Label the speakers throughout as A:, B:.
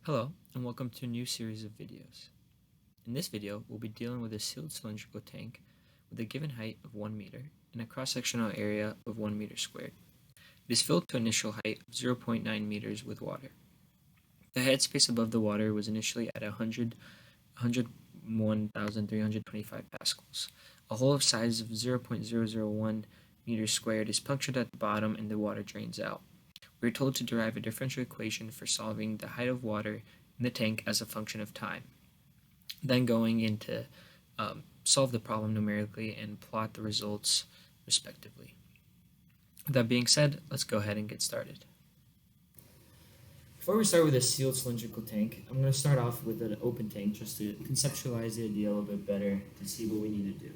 A: Hello, and welcome to a new series of videos. In this video, we'll be dealing with a sealed cylindrical tank with a given height of 1 meter and a cross-sectional area of 1 meter squared. It is filled to initial height of 0.9 meters with water. The headspace above the water was initially at 101,325 pascals. A hole of size of 0.001 meters squared is punctured at the bottom and the water drains out. We are told to derive a differential equation for solving the height of water in the tank as a function of time. Then going into solve the problem numerically and plot the results respectively. With that being said, let's go ahead and get started. Before we start with a sealed cylindrical tank, I'm going to start off with an open tank just to conceptualize the idea a little bit better to see what we need to do.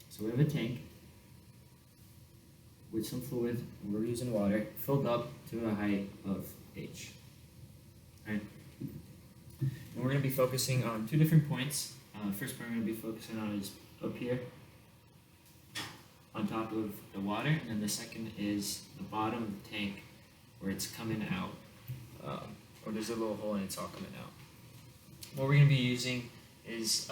A: So we have a tank with some fluid, and we're using water, filled up to a height of h. Right? And we're going to be focusing on two different points. First point we're going to be focusing on is up here, on top of the water, and then the second is the bottom of the tank, where it's coming out, or there's a little hole and it's all coming out. What we're going to be using is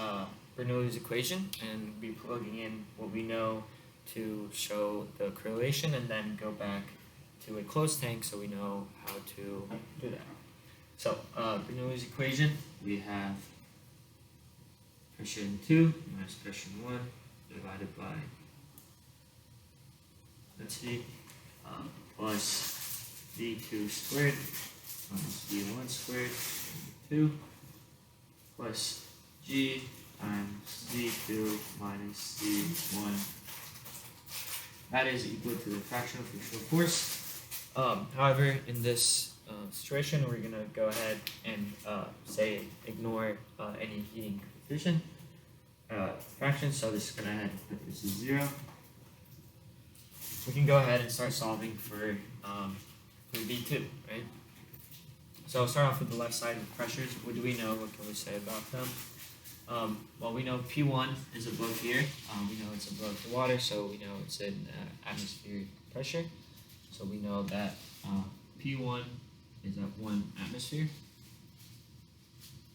A: Bernoulli's equation, and we'll be plugging in what we know to show the correlation, and then go back to a closed tank so we know how to do that. So, Bernoulli's equation, we have pressure in 2 minus pressure in 1 divided by, plus V2 squared minus V1 squared 2 plus G times Z2 minus Z1. That is equal to the fractional frictional force. However, in this situation, we're going to go ahead and ignore any heating coefficient fraction, so this is going to head put this is 0. We can go ahead and start solving for V2, right? So I'll start off with the left side with pressures. What do we know? What can we say about them? Well, we know P1 is above here. We know it's above the water, so we know it's in atmospheric pressure. So we know that P1 is at 1 atmosphere.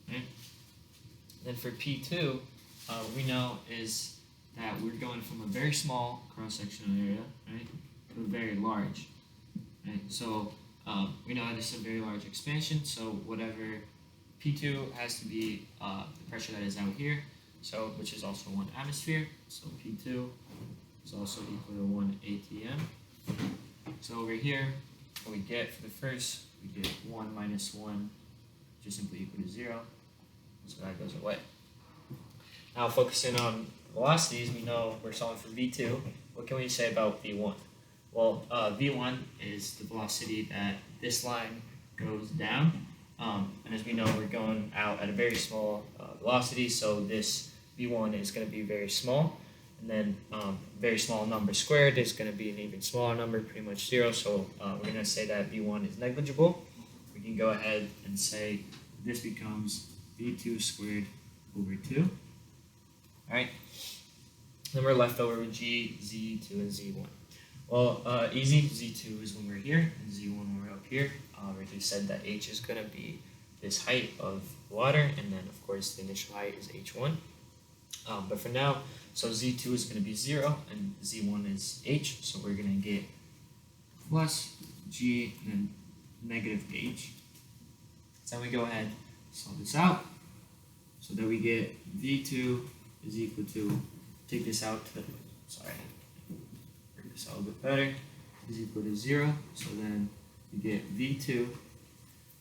A: Right? Then for P2, we know is that we're going from a very small cross-sectional area, right, to a very large. Right? So we know this is a very large expansion. So whatever P2 has to be the pressure that is out here, so which is also 1 atmosphere. So P2 is also equal to 1 atm. So over here, what we get for the first, we get 1 minus 1, which is simply equal to 0. So that goes away. Now focusing on velocities, we know we're solving for V2. What can we say about V1? Well, V1 is the velocity that this line goes down. And as we know, we're going out at a very small velocity, so this V1 is going to be very small. And then very small number squared is going to be an even smaller number, pretty much 0. So we're going to say that V1 is negligible. We can go ahead and say this becomes V2 squared over 2. All right. Then we're left over with G, Z2, and Z1. Well, easy. Z2 is when we're here, and Z1 when we're up here. We already said that H is going to be this height of water, and then of course the initial height is H1. But for now, so Z2 is going to be 0, and Z1 is H, so we're going to get plus G and then negative H. So then we go ahead and solve this out, so that we get V2 is equal to, take this out to, bring this out a bit better, is equal to 0, so then we get V2,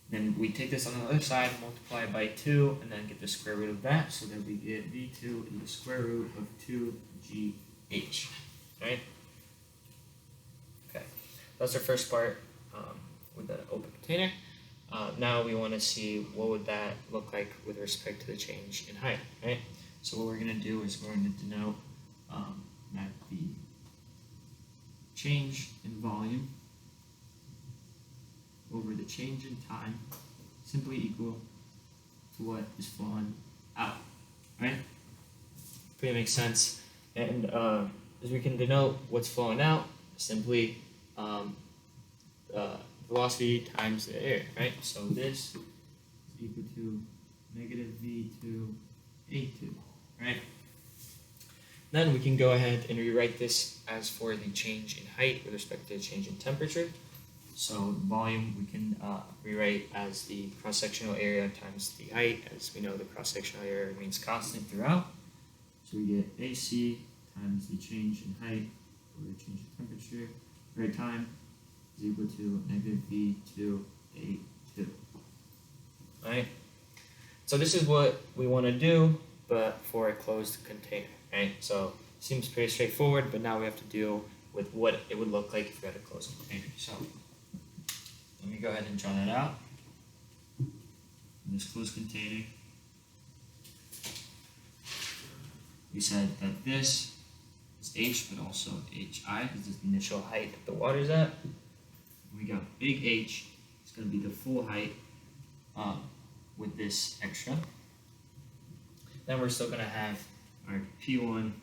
A: then we take this on the other side, multiply it by 2, and then get the square root of that, so that we get V2 is the square root of 2GH, right? Okay, that's our first part with the open container. Now we want to see what would that look like with respect to the change in height, right? So what we're going to do is we're going to denote that the change in volume over the change in time simply equal to what is flowing out, right? Pretty makes sense. And as we can denote what's flowing out, simply velocity times the air, right? So this equal to negative V2 A2, right? Then we can go ahead and rewrite this as for the change in height with respect to the change in temperature. So volume we can rewrite as the cross-sectional area times the height. As we know, the cross-sectional area remains constant throughout. So we get AC times the change in height over the change in temperature per time is equal to negative V2 A2. Alright? So this is what we want to do, but for a closed container, right? So seems pretty straightforward, but now we have to deal with what it would look like if we had a closed container. So let me go ahead and draw that out. In this closed container, we said that this is H, but also HI, because it's the initial height that the water's at. We got big H, it's going to be the full height with this extra. Then we're still going to have our P1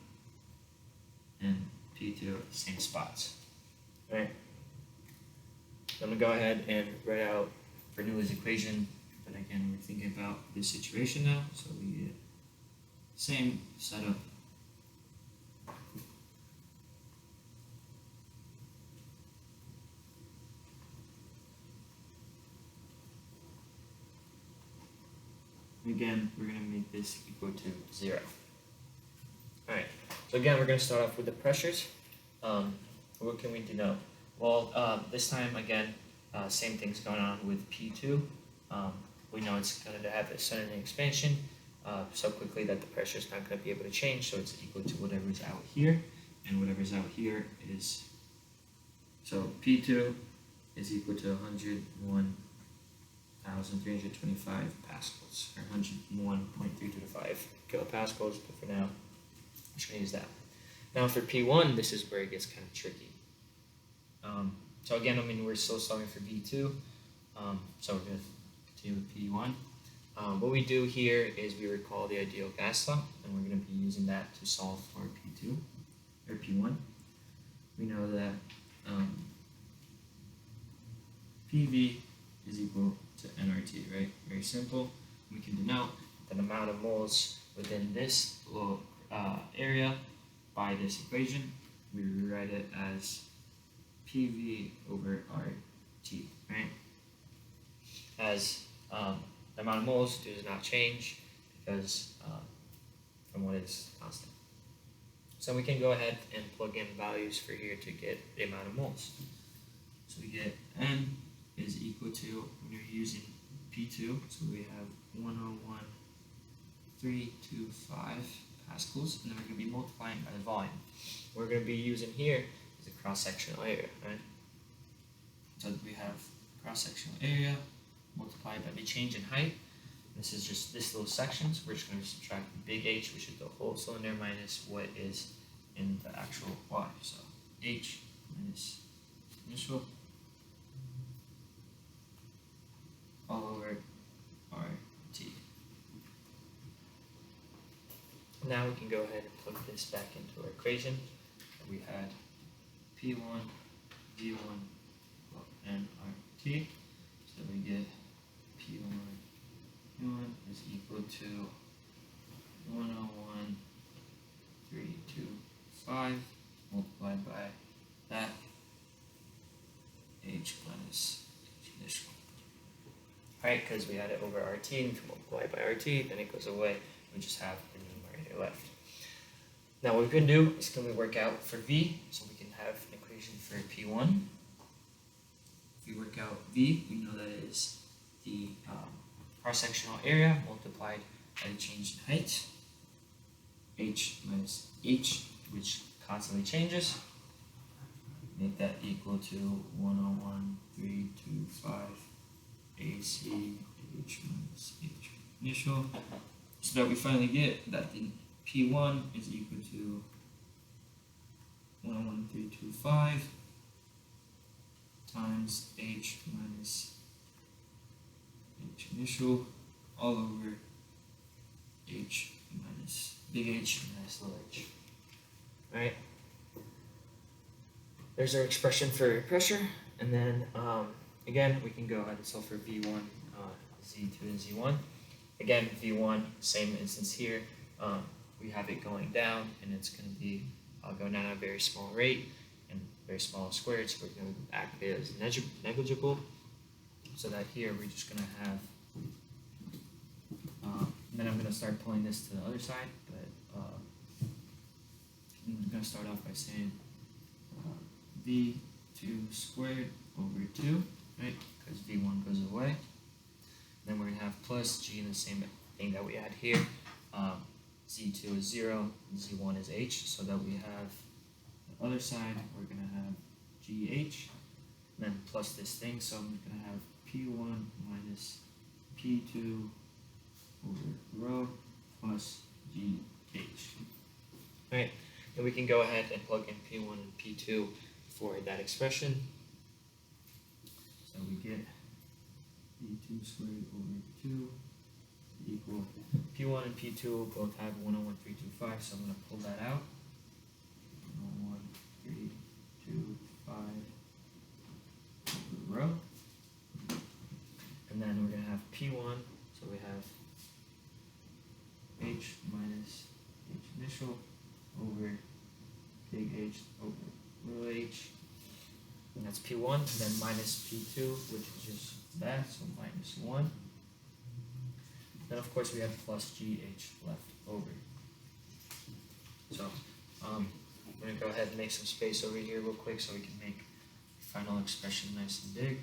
A: and P2 at the same spots. Right? I'm going to go ahead and write out Bernoulli's equation, but again, we're thinking about this situation now, so we get same setup. Again, we're going to make this equal to 0. Alright, so again, we're going to start off with the pressures. What can we denote? Well, this time, again, same thing's going on with P2. We know it's going to have a sudden expansion so quickly that the pressure is not going to be able to change, so it's equal to whatever's out here, and whatever's out here is, so P2 is equal to 101,325 pascals, or 101.325 kilopascals, but for now, I'm just going to use that. Now for P1, this is where it gets kind of tricky. So again, I mean, we're still solving for V2, so we're going to continue with P1. What we do here is we recall the ideal gas law, and we're going to be using that to solve for P2, or P1. We know that PV is equal to nRT, right? Very simple. We can denote the amount of moles within this little area by this equation. We rewrite it as PV over RT, right? As the amount of moles does not change because from what is constant. So we can go ahead and plug in values for here to get the amount of moles. So we get N is equal to, when you're using P2, so we have 101,325 pascals, and then we're going to be multiplying by the volume. What we're going to be using here is the cross-sectional area, right? So we have cross-sectional area multiplied by the change in height. This is just this little section, so we're just going to subtract the big H, which is the whole cylinder, minus what is in the actual water. So H minus initial all over RT. Now we can go ahead and plug this back into our equation. We had P1, V1, and RT. So we get P1 is equal to 101,325 multiplied by that H minus H initial. Right, because we had it over RT, and if we multiply by RT, then it goes away. We just have the numerator left. Now what we can do is can we work out for V, so we can have an equation for P1. If we work out V, we know that it is the cross-sectional area multiplied by the change in height, H minus H, which constantly changes. Make that equal to 101,325 AC H minus H initial, so that we finally get that the P1 is equal to 101,325 times H minus H initial all over H minus big H minus little h. Right? There's our expression for pressure, and then again we can go ahead and solve for V1 Z2 and Z1. Again, V1, same instance here. We have it going down, and it's going to be going down at a very small rate and very small squared, so we're going to act as negligible. So that here we're just going to have, and then I'm going to start pulling this to the other side, but I'm going to start off by saying V2 squared over 2, right, because V1 goes away. Then we're going to have plus G in the same thing that we had here. Z2 is 0, Z1 is H, so that we have the other side, we're going to have GH, and then plus this thing, so I'm going to have P1 minus P2 over rho plus GH. Alright, and we can go ahead and plug in P1 and P2 for that expression. So we get P2 squared over 2 equal P1 and P2 both have 101,325, so I'm going to pull that out. 101,325 over rho. And then we're going to have P1, so we have H minus H initial over big H over little h, and that's P1, and then minus P2, which is just that, so minus 1. Then of course we have plus GH left over. So we're going to go ahead and make some space over here real quick so we can make the final expression nice and big.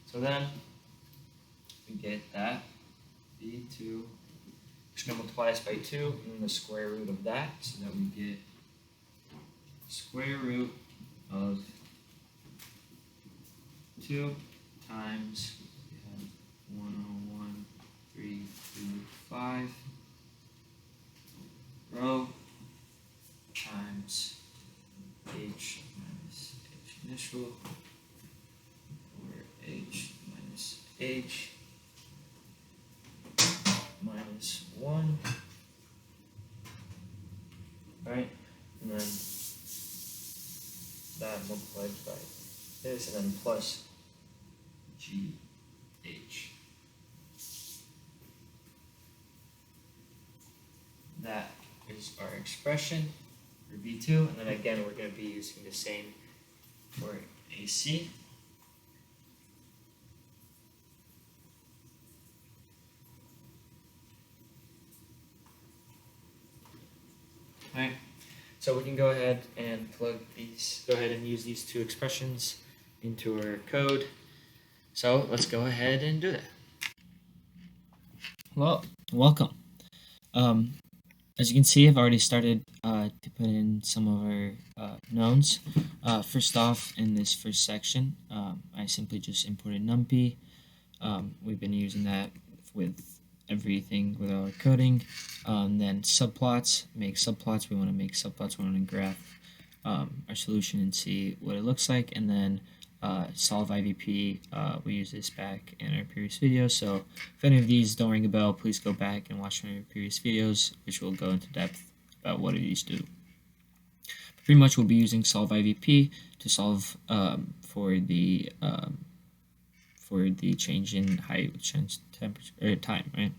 A: So then we get that V2, which going to multiply this by 2, and then the square root of that, so that we get square root of 2 times, we have 101,325 rho times H minus H initial over H minus H minus 1. Alright, and then that multiplied by this, and then plus GH. That is our expression for V2, and then again we're going to be using the same for AC. Alright, so we can go ahead and go ahead and use these two expressions into our code. So let's go ahead and do that. Well, welcome. As you can see, I've already started to put in some of our knowns. First off, in this first section, I simply just imported NumPy. We've been using that with everything with our coding. Then subplots, make subplots. We want to make subplots. We want to graph our solution and see what it looks like. And then solve IVP. We use this back in our previous videos. So if any of these don't ring a bell, please go back and watch my previous videos, which will go into depth about what these do. Pretty much we'll be using solve IVP to solve for the change in height, change temperature or time, right?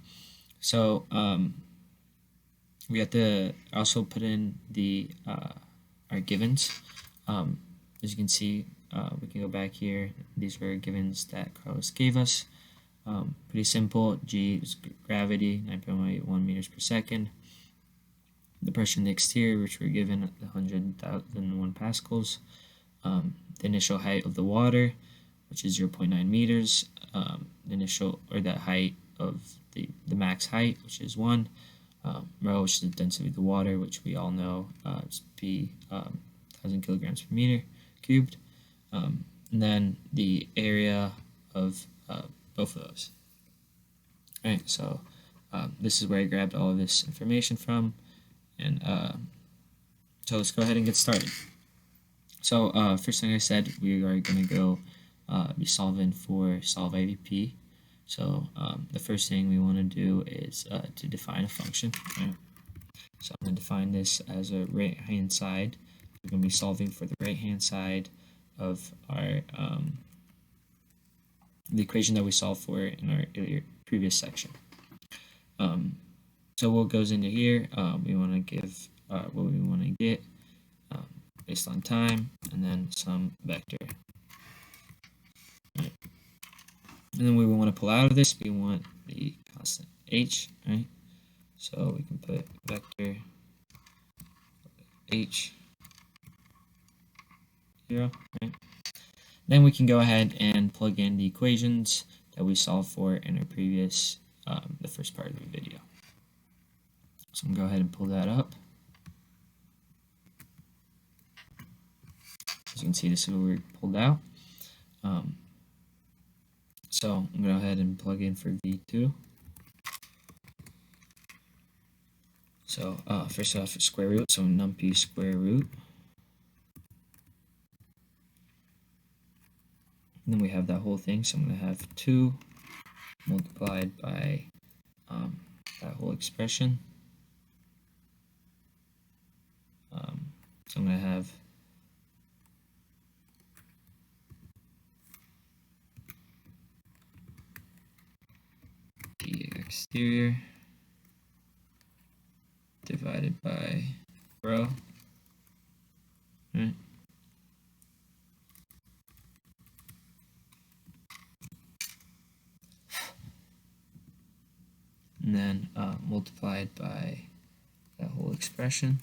A: So we have to also put in the our givens. As you can see, we can go back here. These were givens that Carlos gave us. Pretty simple. G is gravity, 9.81 meters per second. The pressure in the exterior, which we're given 100,001 pascals. The initial height of the water, which is 0.9 meters. The initial, or the height of the max height, which is 1. Rho, which is the density of the water, which we all know is P 1,000 kilograms per meter cubed. And then the area of both of those. Alright, so this is where I grabbed all of this information from, and so let's go ahead and get started. So first thing I said, we are going to go be solving for solve IDP. So the first thing we want to do is to define a function. Right? So I'm going to define this as a right-hand side. We're going to be solving for the right-hand side of our the equation that we solved for in our previous section. So what goes into here, we want to give what we want to get based on time, and then some vector. Right. And then we want to pull out of this, we want the constant h, right? So we can put vector h 0, right? Then we can go ahead and plug in the equations that we solved for in our previous, the first part of the video. So I'm going to go ahead and pull that up. As you can see, this is what we pulled out. So I'm going to go ahead and plug in for V2. So first off, square root, so numpy square root. And then we have that whole thing, so I'm going to have 2 multiplied by that whole expression. So I'm going to have the exterior divided by rho, right? And then multiplied by that whole expression.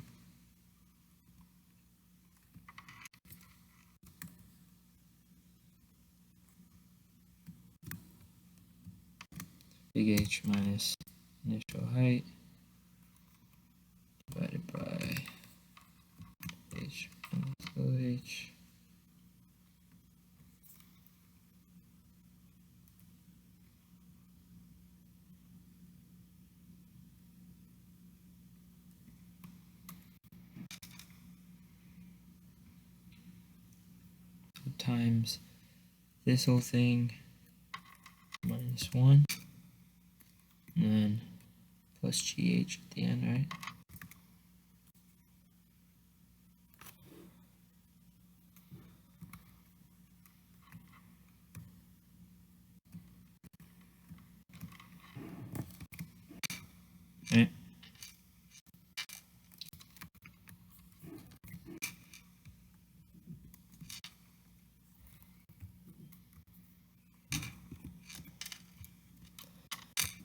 A: Big H minus initial height divided by H minus little h. So times this whole thing minus 1, and then plus GH at the end, right? Right.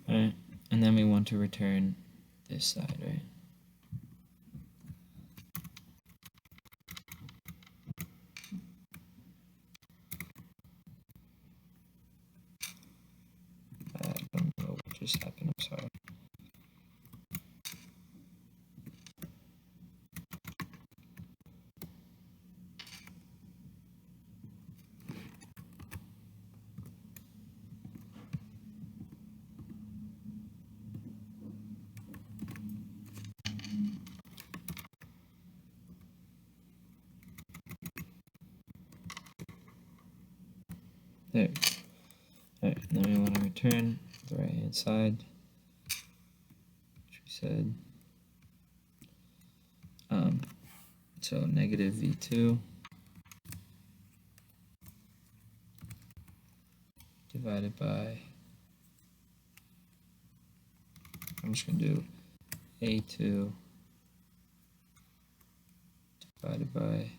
A: Right. And then we want to return this side, right? I don't know what just happened, I'm sorry. There. Alright, now we want to return the right hand side, which we said. So negative V2 divided by, I'm just going to do A2 divided by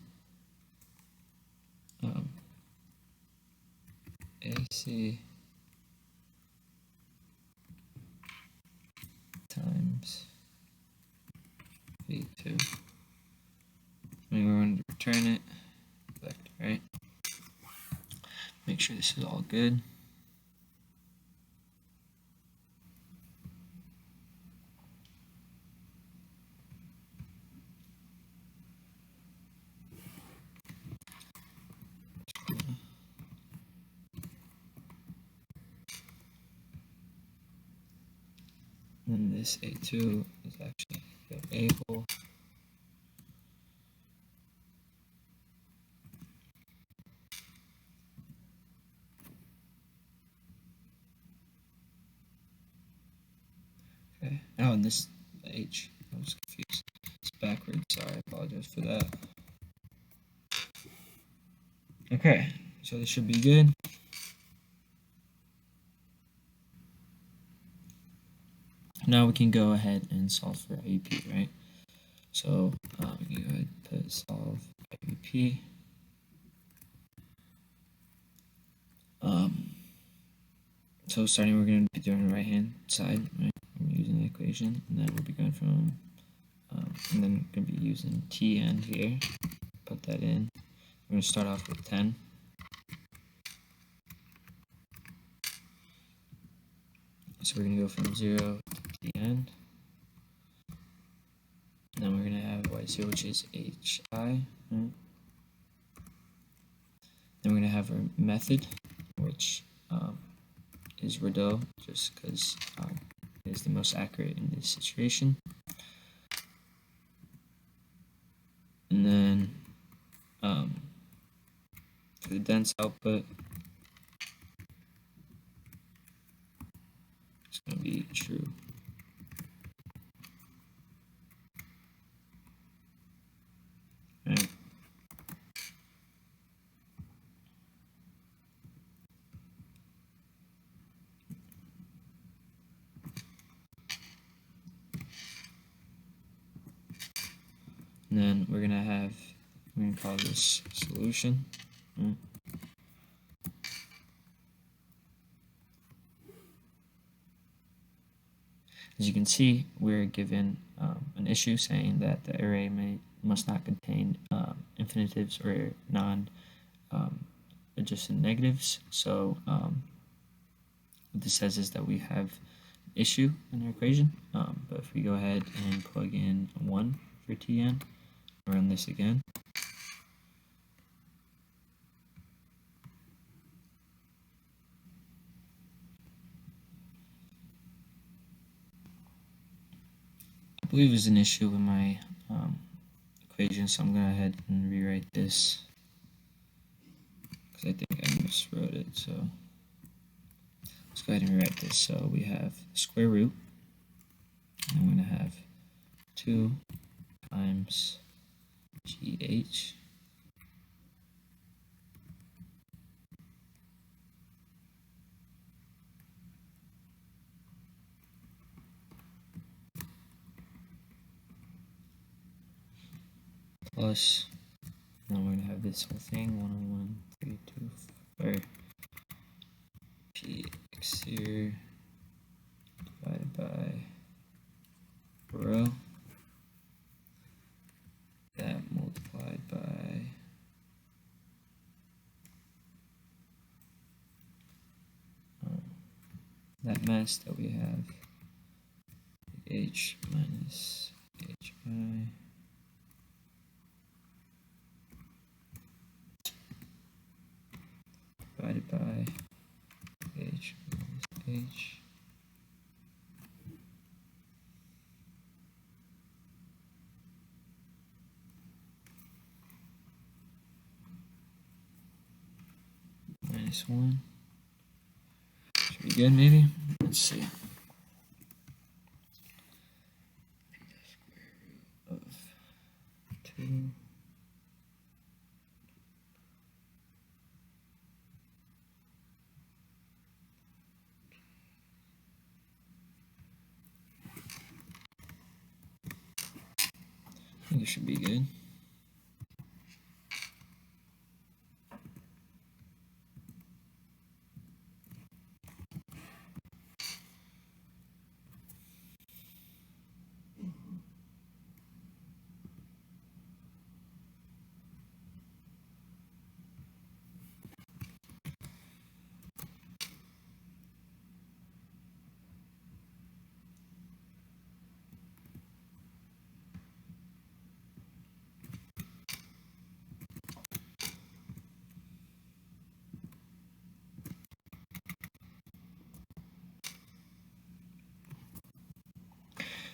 A: AC times V2. And we want to return it, vector, right? Make sure this is all good. And this A2 is actually able Okay. Oh, and this H. I was confused. It's backwards. Sorry, I apologize for that. Okay, so this should be good. Now we can go ahead and solve for IUP, right? So we can go ahead and put solve IUP. So starting, we're going to be doing the right hand side, right? We're using the equation, and then we'll be going from, and then we're going to be using Tn here. Put that in. We're going to start off with 10. So we're going to go from 0 to Tn. Then we're going to have y0, which is hi, right? Then we're going to have our method, which is Rideau, just because it is the most accurate in this situation. And then for the dense output, it's going to be true. Right. And then we're going to call this solution. Right. As you can see, we're given an issue saying that the array must not contain infinitives or non-adjacent negatives. So what this says is that we have an issue in our equation. But if we go ahead and plug in 1 for Tn, run this again. I believe there's an issue with my equation, so I'm going to go ahead and rewrite this because I think I miswrote it. So let's go ahead and rewrite this. So we have square root, and I'm going to have 2 times GH plus, now we're going to have this whole thing, 101.324 px here divided by rho, that multiplied by that mass that we have, h minus hi divided by h minus h minus 1. Should be good, maybe? Let's see. Of 2 I think it should be good.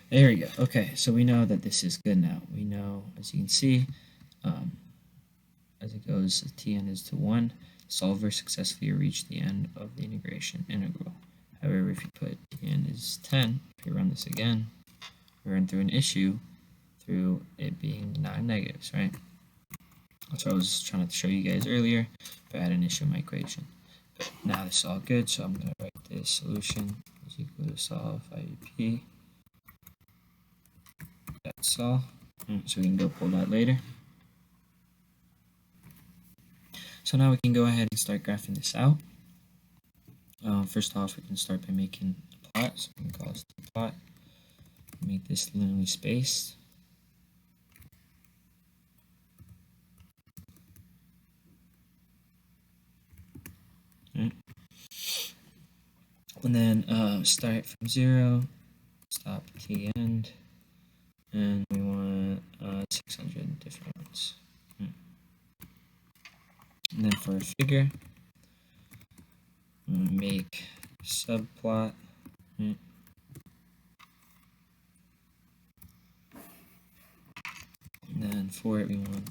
A: There we go. Okay, so we know that this is good now. We know, as you can see, as it goes, Tn is to 1. Solver successfully reached the end of the integration integral. Have However, if you put n is 10, if you run this again, we run through an issue through it being non-negatives, right? That's what I was trying to show you guys earlier, if I had an issue in my equation. But now this is all good, so I'm going to write this solution is equal to solve IUP. That's all. So we can go pull that later. So now we can go ahead and start graphing this out. First off, we can start by making a plot. So we can call this the plot. Make this linearly spaced. Right. And then start from 0, stop at the end, and we want 600 difference. Right. And then for a figure, I'm going to make a subplot. Right. And then for it, we want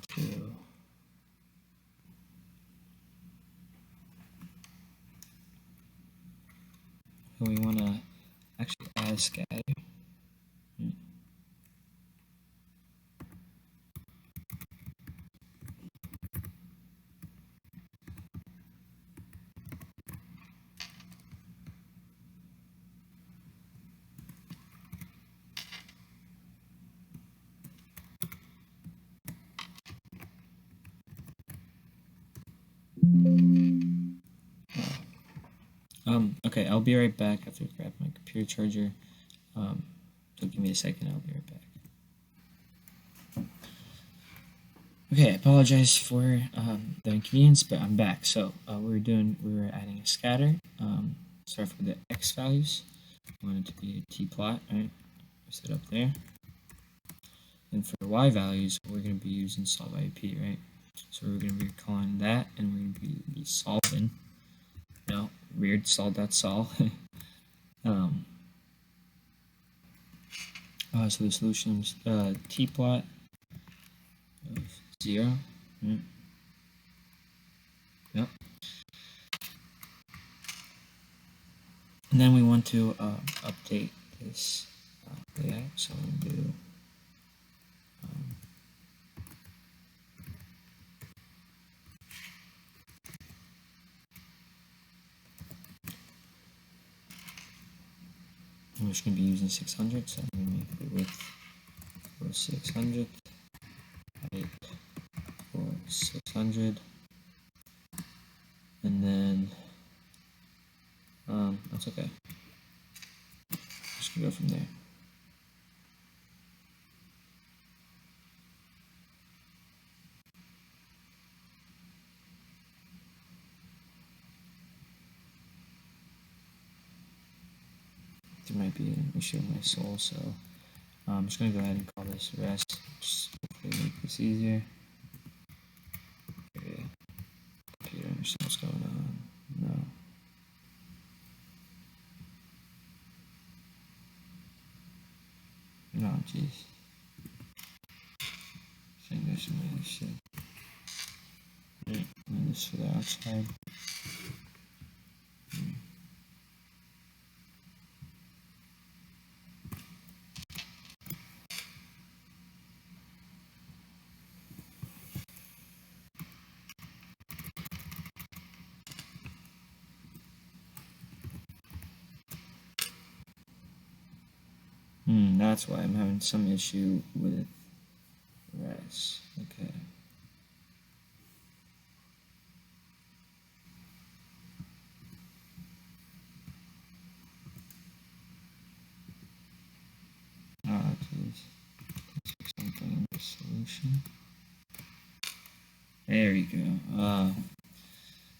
A: to actually add a scatter. Right. Okay, I'll be right back after I grab my computer charger. So give me a second, I'll be right back. Okay, I apologize for the inconvenience, but I'm back. So we were adding a scatter. Start with the x values. We want it to be a t-plot, right? Set up there. And for the y values, we're going to be using solve IUP, right? So we're going to be calling that, and we're going to be solving. No, weird, sol.sol. So the solution is t-plot of 0. Right? Yep. And then we want to update this layout. So I'm going to do I'm just going to be using 600, so I'm going to make the width for 600, height for 600, and then that's okay. Just going to go from there. There might be an issue with my soul, so I'm just going to go ahead and call this rest, just hopefully make this easier. Okay, computer understand what's going on. No. No, jeez. I think there's some other shit. Right, and this for the outside. That's why I'm having some issue with res. Okay. Oh, jeez. Something in the solution. There we go.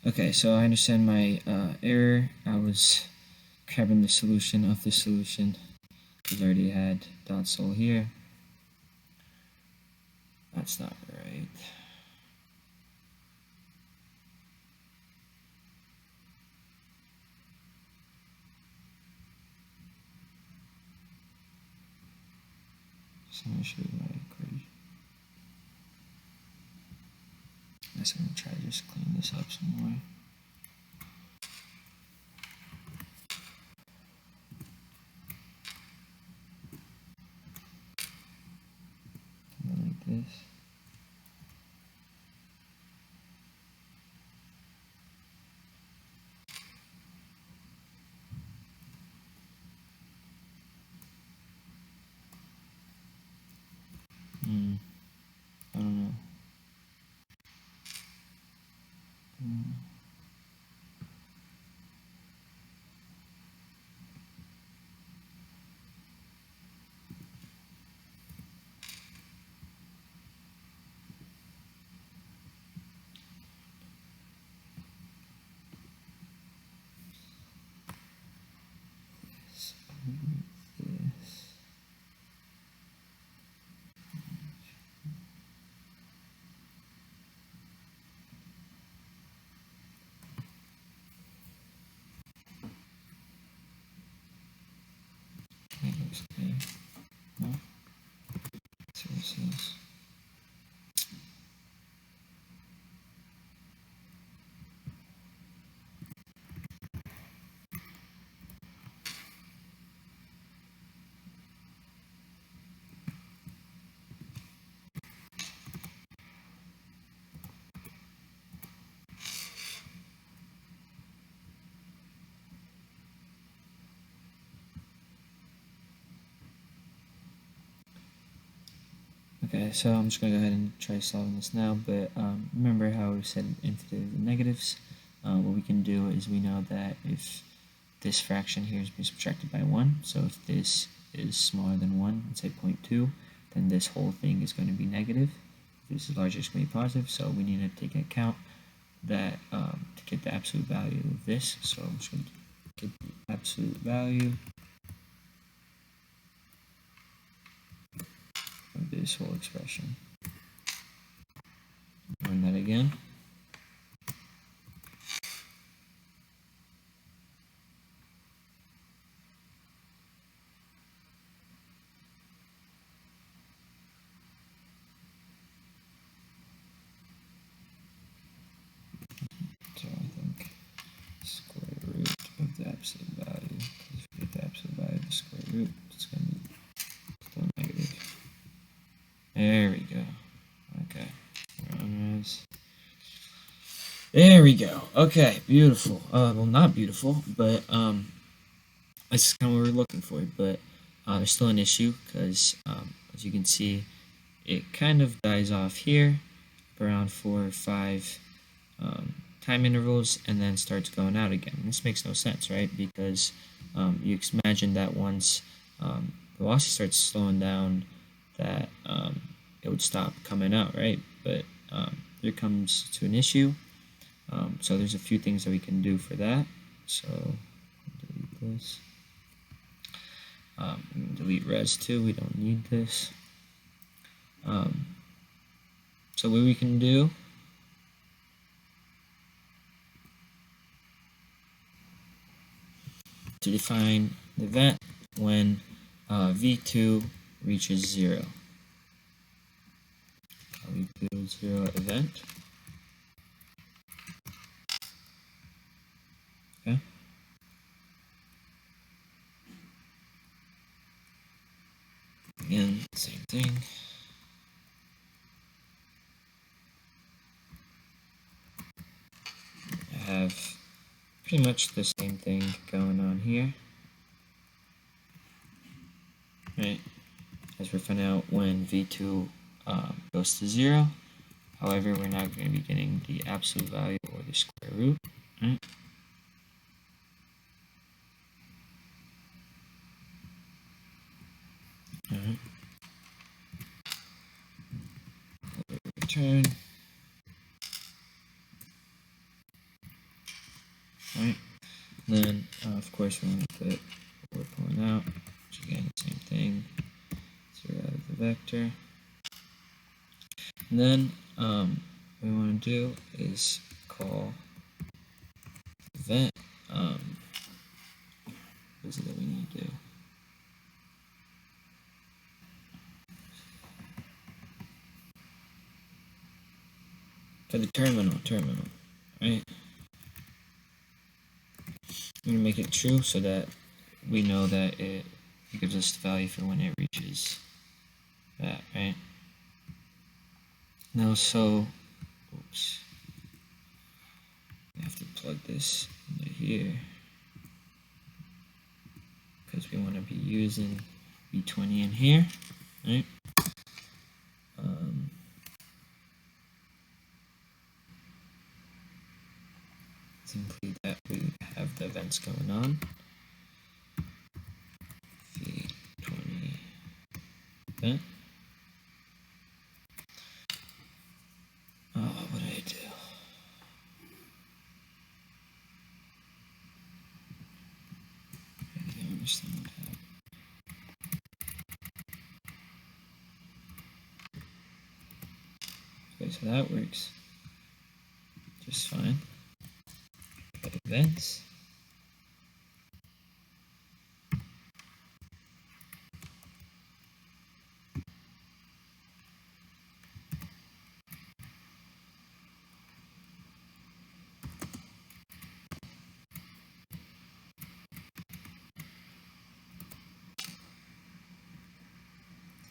A: Okay, so I understand my error. I was grabbing the solution of the solution because I already had dot sol here. That's not right. Some issue with my equation. I guess I'm gonna try to just clean this up some more. Okay, so I'm just going to go ahead and try solving this now, but remember how we said infinitive and negatives? What we can do is we know that if this fraction here is being subtracted by 1, so if this is smaller than 1, let's say 0.2, then this whole thing is going to be negative. If this is larger, it's going to be positive, so we need to take into account that to get the absolute value of this. So I'm just going to get the absolute value of this whole expression. Run that again. So I think square root of the absolute value, because if you get the absolute value of the square root, it's going to be still negative. There we go. Okay. There we go. Okay, beautiful. Well, not beautiful, but this is kind of what we're looking for. But there's still an issue because, as you can see, it kind of dies off here around 4 or 5 time intervals and then starts going out again. This makes no sense, right? Because you imagine that once velocity starts slowing down, that it would stop coming out, right? But here comes to an issue. So there's a few things that we can do for that. So delete this. Delete res 2. We don't need this. So what we can do to define the event when v2 reaches 0. v2 0 event. Okay. Again, same thing. I have pretty much the same thing going on here. Right, as we're finding out when v2 goes to 0. However, we're not going to be getting the absolute value or the square root. Right? Alright. Return. Alright. Then, of course, we want to put what we're pulling out, which again, same thing. 0 out of the vector. And then, what we want to do is call event. What is it that we need to do? For the terminal, right? We're going to make it true so that we know that it gives us the value for when it reaches that, right? Now, so, oops, we have to plug this into here because we want to be using V20 in here, right? Simply that we have the events going on. V20 event. What did I do? I don't understand what happened. Okay, so that works just fine. But events.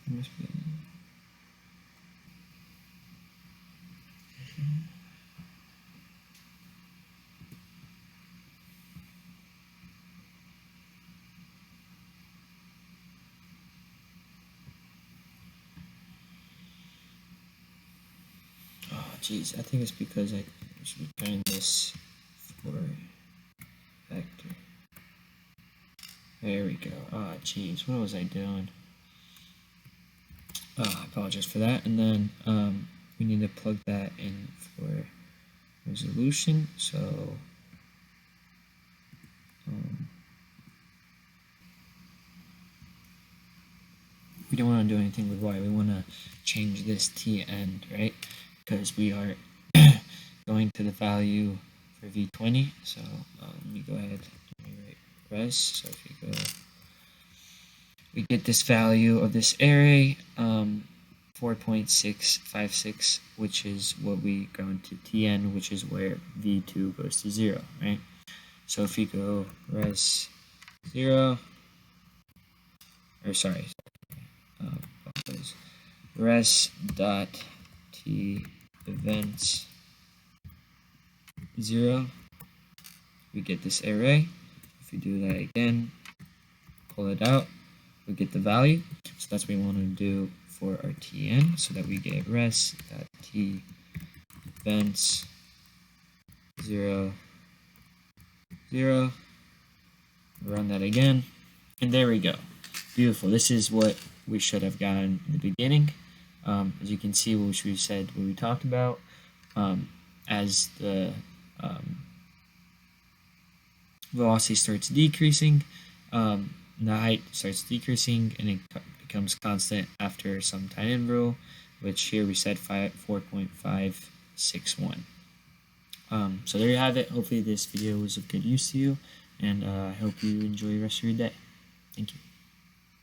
A: Must be. geez, I think it's because I should be putting this for vector. There we go. Ah, geez, what was I doing? I apologize for that. And then we need to plug that in for resolution. So we don't want to do anything with y. We want to change this t end, right? Because we are going to the value for v20. So let me go ahead and write res. So if you go, we get this value of this array, 4.656, which is what we go into tn, which is where v2 goes to 0, right? So if we go res 0, or sorry, res dot t events 0, we get this array. If we do that again, pull it out, we get the value. So that's what we want to do for our tn, so that we get res dot t events 0, 0. Run that again, and there we go. Beautiful. This is what we should have gotten in the beginning. As you can see, what we said, what we talked about, as the velocity starts decreasing, the height starts decreasing, and it becomes constant after some time interval, which here we said 4.561. So there you have it. Hopefully this video was of good use to you, and I hope you enjoy the rest of your day. Thank you.